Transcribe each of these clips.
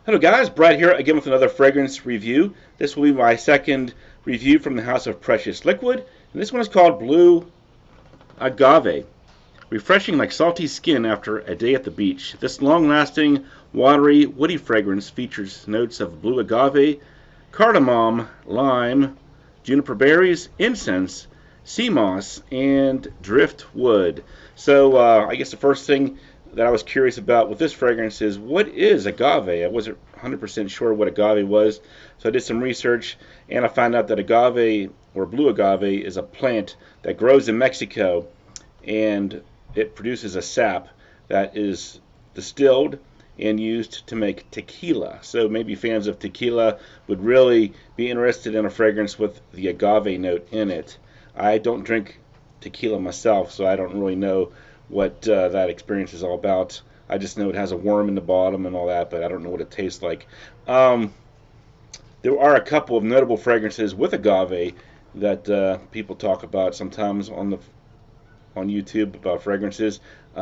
Hello guys, Brad here again with another fragrance review. This will be my second review from the House of Precious Liquid, and this one is called Blue Agave. Refreshing like salty skin after a day at the beach. This long-lasting, watery, woody fragrance features notes of blue agave, cardamom, lime, juniper berries, incense, sea moss, and driftwood. So I guess the first thing that I was curious about with this fragrance is what is agave? I wasn't 100% sure what agave was, so I did some research and I found out that agave or blue agave is a plant that grows in Mexico, and it produces a sap that is distilled and used to make tequila. So maybe fans of tequila would really be interested in a fragrance with the agave note in it. I don't drink tequila myself, so I don't really know what that experience is all about. I just know it has a worm in the bottom and all that, but I don't know what it tastes like. There are a couple of notable fragrances with agave that people talk about sometimes on YouTube about fragrances.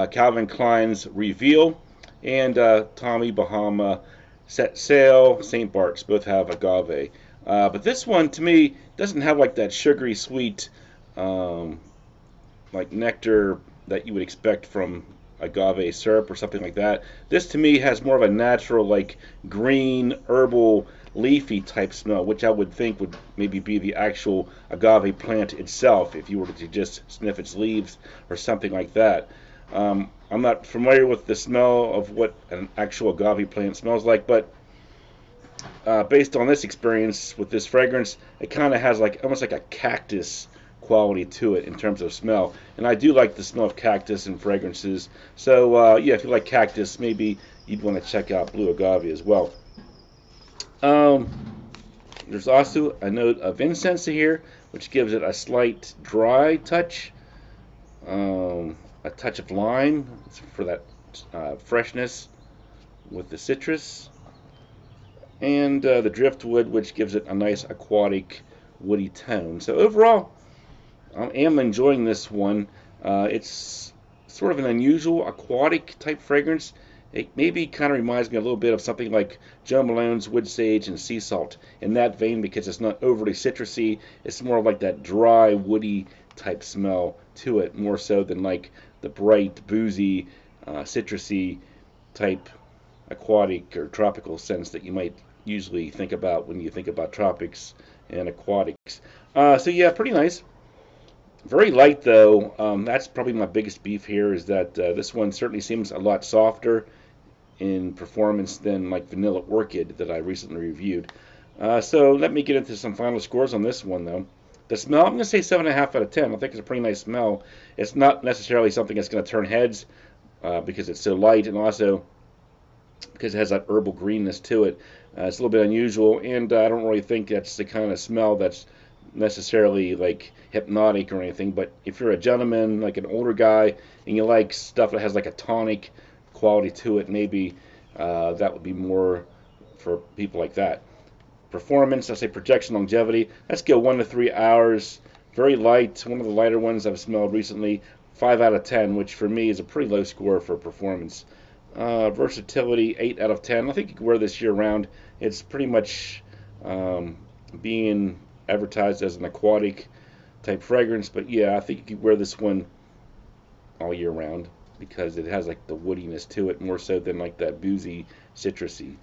Calvin Klein's Reveal and Tommy Bahama Set Sail, St. Bart's both have agave. But this one, to me, doesn't have like that sugary sweet like nectar that you would expect from agave syrup or something like that. This to me has more of a natural, like green, herbal, leafy type smell, which I would think would maybe be the actual agave plant itself if you were to just sniff its leaves or something like that. I'm not familiar with the smell of what an actual agave plant smells like, but based on this experience with this fragrance, it kind of has like almost like a cactus quality to it in terms of smell, and I do like the smell of cactus in fragrances. So yeah, if you like cactus, maybe you'd want to check out blue agave as well. There's also a note of incense here, which gives it a slight dry touch, a touch of lime for that freshness with the citrus, and the driftwood, which gives it a nice aquatic woody tone. So overall, I am enjoying this one. It's sort of an unusual aquatic type fragrance. It maybe kind of reminds me a little bit of something like Joe Malone's Wood Sage and Sea Salt in that vein, because it's not overly citrusy. It's more like that dry, woody type smell to it, more so than like the bright, boozy, citrusy type aquatic or tropical scents that you might usually think about when you think about tropics and aquatics. So yeah, pretty nice. Very light though. That's probably my biggest beef here, is that this one certainly seems a lot softer in performance than like Vanilla Orchid that I recently reviewed. So let me get into some final scores on this one though. The smell, I'm going to say 7.5 out of 10. I think it's a pretty nice smell. It's not necessarily something that's going to turn heads because it's so light, and also because it has that herbal greenness to it. It's a little bit unusual, and I don't really think that's the kind of smell that's necessarily like hypnotic or anything. But if you're a gentleman, like an older guy, and you like stuff that has like a tonic quality to it, maybe that would be more for people like that. Performance, I say projection, longevity, let's go 1 to 3 hours. Very light, one of the lighter ones I've smelled recently. 5 out of 10, which for me is a pretty low score for performance. Versatility, 8 out of 10. I think you can wear this year round. It's pretty much being advertised as an aquatic type fragrance, but yeah, I think you could wear this one all year round because it has like the woodiness to it more so than like that boozy, citrusy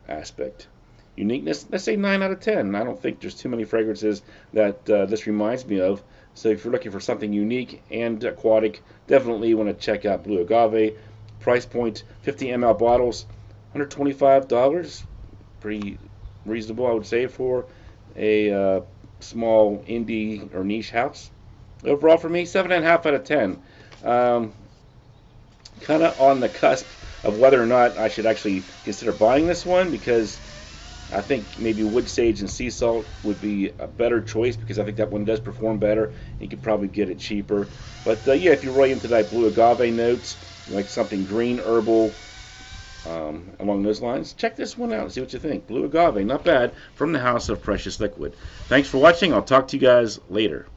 aspect. Uniqueness, let's say 9 out of 10. I don't think there's too many fragrances that this reminds me of. So if you're looking for something unique and aquatic, definitely want to check out Blue Agave. Price point, 50 ml bottles, $125. Pretty reasonable, I would say, for a small indie or niche house. Overall for me, 7.5 out of 10. Kind of on the cusp of whether or not I should actually consider buying this one, because I think maybe Wood Sage and Sea Salt would be a better choice, because I think that one does perform better. You could probably get it cheaper. But yeah, if you're really into that blue agave notes, like something green, herbal, along those lines, check this one out and see what you think. Blue Agave, not bad, from the House of Precious Liquid. Thanks for watching. I'll talk to you guys later.